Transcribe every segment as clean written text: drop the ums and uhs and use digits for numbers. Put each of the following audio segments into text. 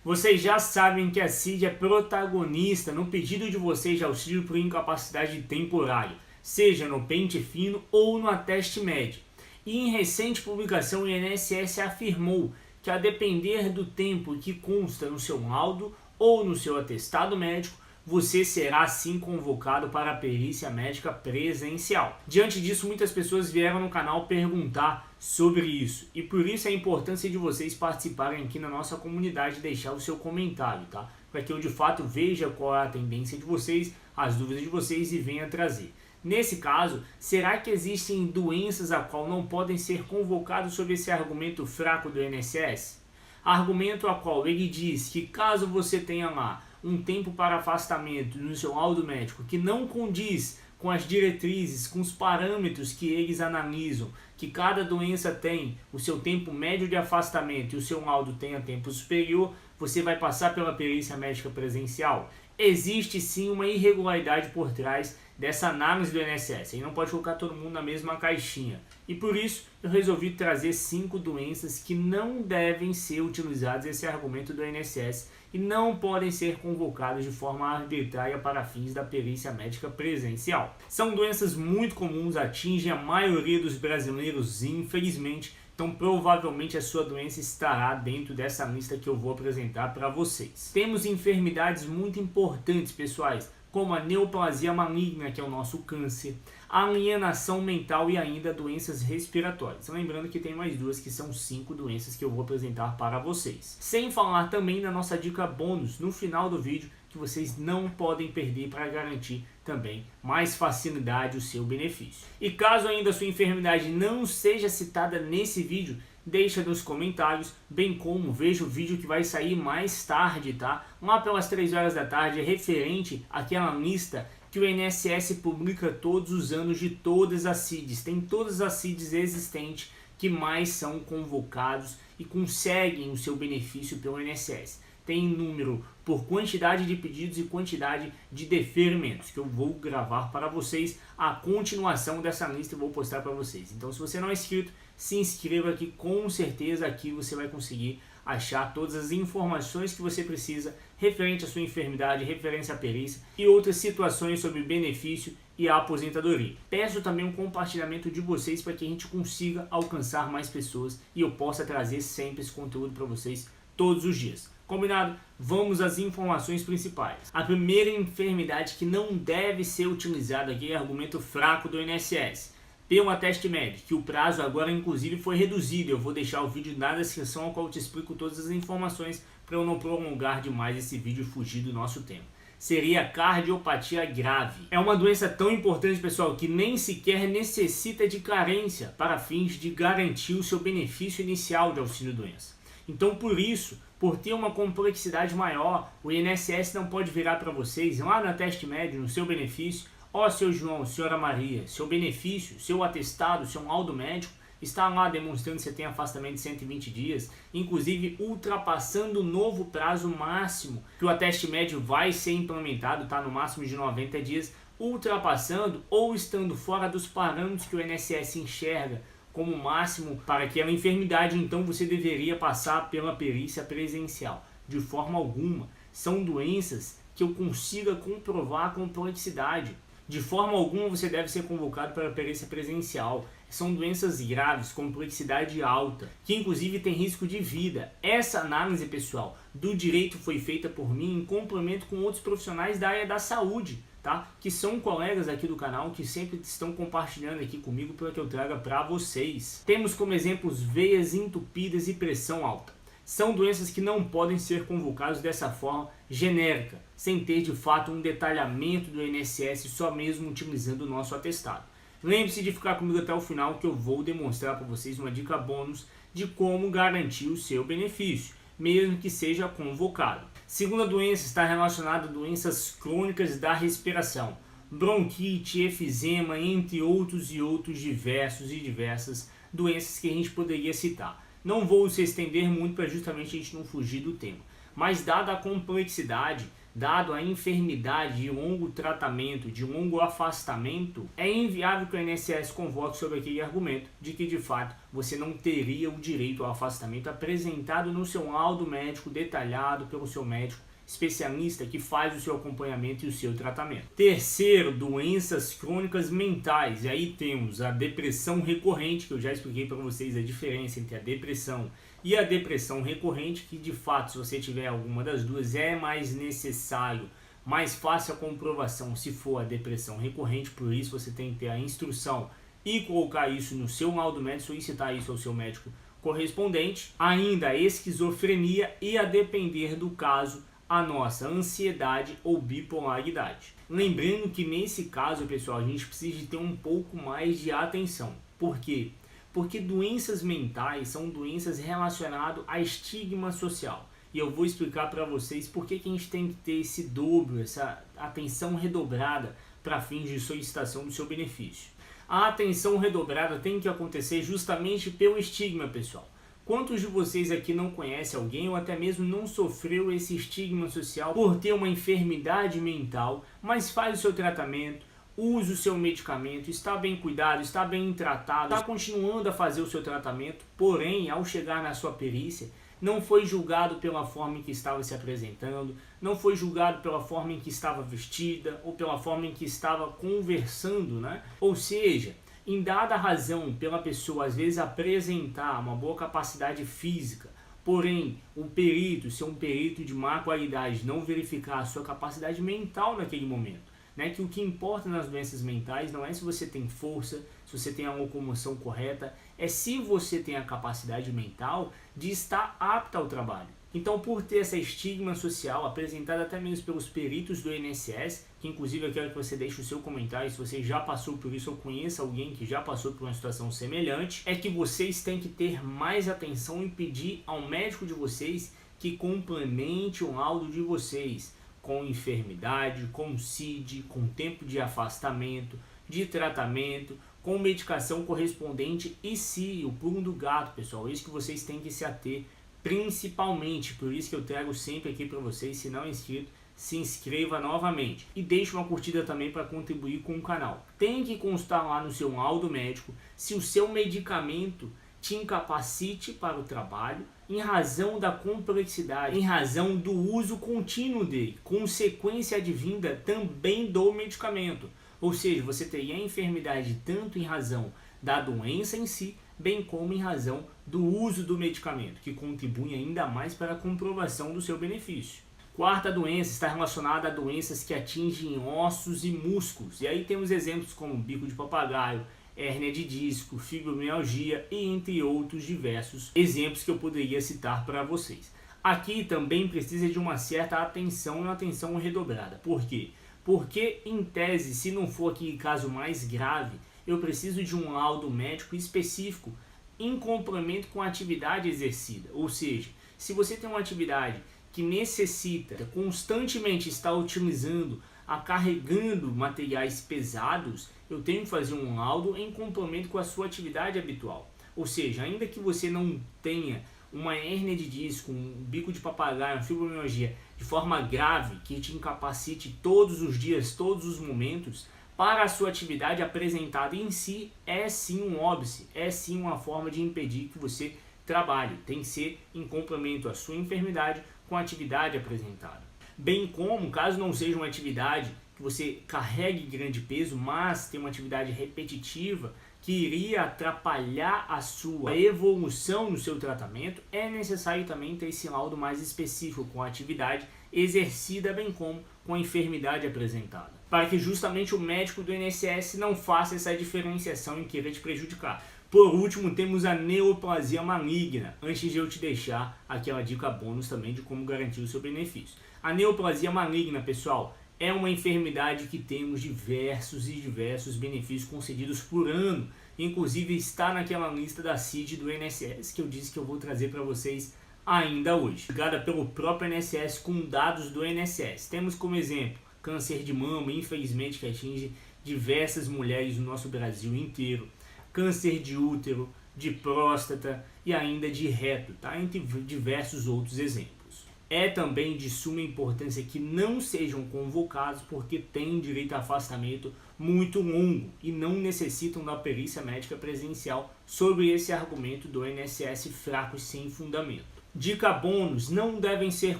Vocês já sabem que a CID é protagonista no pedido de vocês de auxílio por incapacidade temporária, seja no pente fino ou no ateste médio. E em recente publicação, o INSS afirmou que, a depender do tempo que consta no seu laudo ou no seu atestado médico, você será sim convocado para a perícia médica presencial. Diante disso, muitas pessoas vieram no canal perguntar sobre isso, e por isso a importância de vocês participarem aqui na nossa comunidade e deixar o seu comentário, tá? Para que eu de fato veja qual é a tendência de vocês, as dúvidas de vocês e venha trazer. Nesse caso, será que existem doenças a qual não podem ser convocados sob esse argumento fraco do INSS? Argumento a qual ele diz que caso você tenha lá um tempo para afastamento no seu laudo médico que não condiz com as diretrizes, com os parâmetros que eles analisam, que cada doença tem o seu tempo médio de afastamento e o seu laudo tenha tempo superior, você vai passar pela perícia médica presencial. Existe sim uma irregularidade por trás dessa análise do INSS, e não pode colocar todo mundo na mesma caixinha. E por isso eu resolvi trazer 5 doenças que não devem ser utilizadas esse argumento do INSS e não podem ser convocadas de forma arbitrária para fins da perícia médica presencial. São doenças muito comuns, atingem a maioria dos brasileiros, infelizmente, então provavelmente a sua doença estará dentro dessa lista que eu vou apresentar para vocês. Temos enfermidades muito importantes, pessoais, como a neoplasia maligna, que é o nosso câncer, a alienação mental e ainda doenças respiratórias. Lembrando que tem mais duas, que são 5 doenças que eu vou apresentar para vocês. Sem falar também na nossa dica bônus no final do vídeo, que vocês não podem perder para garantir também mais facilidade o seu benefício. E caso ainda a sua enfermidade não seja citada nesse vídeo, deixa nos comentários, bem como veja o vídeo que vai sair mais tarde, tá? Lá pelas 3 horas da tarde, referente àquela lista que o INSS publica todos os anos de todas as CIDs. Tem todas as CIDs existentes que mais são convocados e conseguem o seu benefício pelo INSS. Tem número por quantidade de pedidos e quantidade de deferimentos, que eu vou gravar para vocês a continuação dessa lista e vou postar para vocês. Então, se você não é inscrito, se inscreva aqui, com certeza aqui você vai conseguir achar todas as informações que você precisa referente à sua enfermidade, referente à perícia e outras situações sobre benefício e a aposentadoria. Peço também um compartilhamento de vocês para que a gente consiga alcançar mais pessoas e eu possa trazer sempre esse conteúdo para vocês todos os dias. Combinado? Vamos às informações principais. A primeira enfermidade que não deve ser utilizada aqui é argumento fraco do INSS. Pelo ateste médico, que o prazo agora inclusive foi reduzido. Eu vou deixar o vídeo na descrição, ao qual eu te explico todas as informações para eu não prolongar demais esse vídeo e fugir do nosso tema. Seria a cardiopatia grave. É uma doença tão importante, pessoal, que nem sequer necessita de carência para fins de garantir o seu benefício inicial de auxílio-doença. Então, por isso, por ter uma complexidade maior, o INSS não pode virar para vocês, lá no ateste médio, no seu benefício: ó, seu João, senhora Maria, seu benefício, seu atestado, seu laudo médico está lá demonstrando que você tem afastamento de 120 dias, inclusive ultrapassando o novo prazo máximo que o ateste médio vai ser implementado, tá, no máximo de 90 dias, ultrapassando ou estando fora dos parâmetros que o INSS enxerga como máximo para aquela enfermidade. Então você deveria passar pela perícia presencial. De forma alguma, são doenças que eu consiga comprovar a complexidade. De forma alguma você deve ser convocado para a perícia presencial. São doenças graves, complexidade alta, que inclusive tem risco de vida. Essa análise, pessoal, do direito foi feita por mim em complemento com outros profissionais da área da saúde, tá? Que são colegas aqui do canal, que sempre estão compartilhando aqui comigo para que eu traga para vocês. Temos como exemplos veias entupidas e pressão alta. São doenças que não podem ser convocadas dessa forma genérica, sem ter de fato um detalhamento do INSS, só mesmo utilizando o nosso atestado. Lembre-se de ficar comigo até o final, que eu vou demonstrar para vocês uma dica bônus de como garantir o seu benefício, mesmo que seja convocado. Segunda doença está relacionada a doenças crônicas da respiração, bronquite, efizema, entre outros e outros diversas doenças que a gente poderia citar. Não vou se estender muito para justamente a gente não fugir do tema, mas dada a complexidade, dado a enfermidade de longo tratamento, de longo afastamento, é inviável que o INSS convoque sobre aquele argumento de que, de fato, você não teria o direito ao afastamento apresentado no seu laudo médico detalhado pelo seu médico especialista que faz o seu acompanhamento e o seu tratamento. Terceiro, doenças crônicas mentais. E aí temos a depressão recorrente, que eu já expliquei para vocês a diferença entre a depressão e a depressão recorrente, que de fato, se você tiver alguma das duas, é mais necessário, mais fácil a comprovação se for a depressão recorrente, por isso você tem que ter a instrução e colocar isso no seu laudo médico, solicitar isso ao seu médico correspondente. Ainda a esquizofrenia e, a depender do caso, a nossa ansiedade ou bipolaridade. Lembrando que nesse caso, pessoal, a gente precisa de ter um pouco mais de atenção. Por quê? Porque doenças mentais são doenças relacionadas a estigma social. E eu vou explicar para vocês por que a gente tem que ter esse dobro, essa atenção redobrada para fins de solicitação do seu benefício. A atenção redobrada tem que acontecer justamente pelo estigma, pessoal. Quantos de vocês aqui não conhecem alguém ou até mesmo não sofreu esse estigma social por ter uma enfermidade mental, mas faz o seu tratamento, usa o seu medicamento, está bem cuidado, está bem tratado, está continuando a fazer o seu tratamento, porém, ao chegar na sua perícia, não foi julgado pela forma em que estava se apresentando, não foi julgado pela forma em que estava vestida ou pela forma em que estava conversando, né? Ou seja, em dada razão pela pessoa às vezes apresentar uma boa capacidade física, porém o perito, ser um perito de má qualidade, não verificar a sua capacidade mental naquele momento. Né? Que o que importa nas doenças mentais não é se você tem força, se você tem a locomoção correta, é se você tem a capacidade mental de estar apta ao trabalho. Então, por ter essa estigma social apresentada até mesmo pelos peritos do INSS, que inclusive eu quero que você deixe o seu comentário se você já passou por isso ou conheça alguém que já passou por uma situação semelhante, é que vocês têm que ter mais atenção e pedir ao médico de vocês que complemente o laudo de vocês com enfermidade, com CID, com tempo de afastamento, de tratamento, com medicação correspondente e se o pulo do gato, pessoal, isso que vocês têm que se ater principalmente, por isso que eu trago sempre aqui para vocês. Se não é inscrito, se inscreva novamente e deixe uma curtida também para contribuir com o canal. Tem que constar lá no seu laudo médico se o seu medicamento te incapacite para o trabalho em razão da complexidade, em razão do uso contínuo dele, consequência advinda também do medicamento. Ou seja, você teria a enfermidade tanto em razão da doença em si, bem como em razão do uso do medicamento, que contribui ainda mais para a comprovação do seu benefício. Quarta doença está relacionada a doenças que atingem ossos e músculos. E aí temos exemplos como bico de papagaio, hérnia de disco, fibromialgia e entre outros diversos exemplos que eu poderia citar para vocês. Aqui também precisa de uma certa atenção e uma atenção redobrada. Por quê? Porque, em tese, se não for aquele caso mais grave, eu preciso de um laudo médico específico em complemento com a atividade exercida. Ou seja, se você tem uma atividade que necessita constantemente estar utilizando, carregando materiais pesados, eu tenho que fazer um laudo em complemento com a sua atividade habitual. Ou seja, ainda que você não tenha uma hérnia de disco, um bico de papagaio, uma fibromialgia de forma grave, que te incapacite todos os dias, todos os momentos, para a sua atividade apresentada em si, é sim um óbice, é sim uma forma de impedir que você trabalhe. Tem que ser em complemento à sua enfermidade com a atividade apresentada. Bem como, caso não seja uma atividade que você carregue grande peso, mas tem uma atividade repetitiva que iria atrapalhar a sua evolução no seu tratamento, é necessário também ter esse laudo mais específico com a atividade exercida, bem como com a enfermidade apresentada, para que justamente o médico do INSS não faça essa diferenciação e queira te prejudicar. Por último, temos a neoplasia maligna, antes de eu te deixar aquela dica bônus também de como garantir o seu benefício. A neoplasia maligna, pessoal, é uma enfermidade que temos diversos benefícios concedidos por ano, inclusive está naquela lista da CID do INSS que eu disse que eu vou trazer para vocês ainda hoje, ligada pelo próprio INSS com dados do INSS. Temos como exemplo câncer de mama, infelizmente, que atinge diversas mulheres no nosso Brasil inteiro, câncer de útero, de próstata e ainda de reto, tá? Entre diversos outros exemplos. É também de suma importância que não sejam convocados porque têm direito a afastamento muito longo e não necessitam da perícia médica presencial sobre esse argumento do INSS fraco e sem fundamento. Dica bônus, não devem ser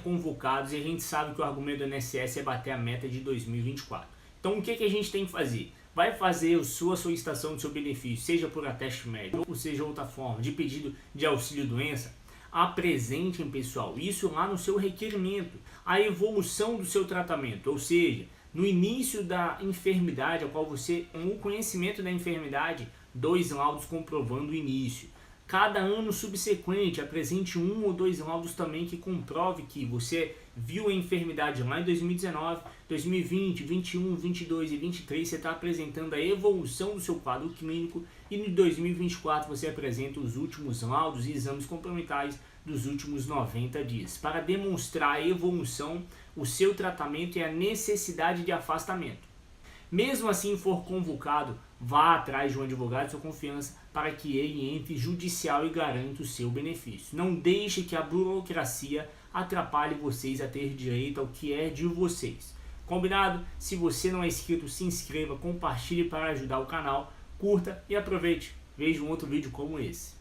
convocados e a gente sabe que o argumento do INSS é bater a meta de 2024. Então o que a gente tem que fazer? Vai fazer a sua solicitação do seu benefício, seja por ateste médico ou seja outra forma de pedido de auxílio-doença, apresentem, pessoal, isso lá no seu requerimento, a evolução do seu tratamento, ou seja, no início da enfermidade, ao qual você, o conhecimento da enfermidade, 2 laudos comprovando o início. Cada ano subsequente, apresente 1 ou 2 laudos também que comprove que você viu a enfermidade lá em 2019, 2020, 21, 22 e 23, você está apresentando a evolução do seu quadro clínico e em 2024 você apresenta os últimos laudos e exames complementares dos últimos 90 dias, para demonstrar a evolução, o seu tratamento e a necessidade de afastamento. Mesmo assim for convocado, vá atrás de um advogado de sua confiança para que ele entre judicial e garanta o seu benefício. Não deixe que a burocracia atrapalhe vocês a ter direito ao que é de vocês. Combinado? Se você não é inscrito, se inscreva, compartilhe para ajudar o canal, curta e aproveite. Veja um outro vídeo como esse.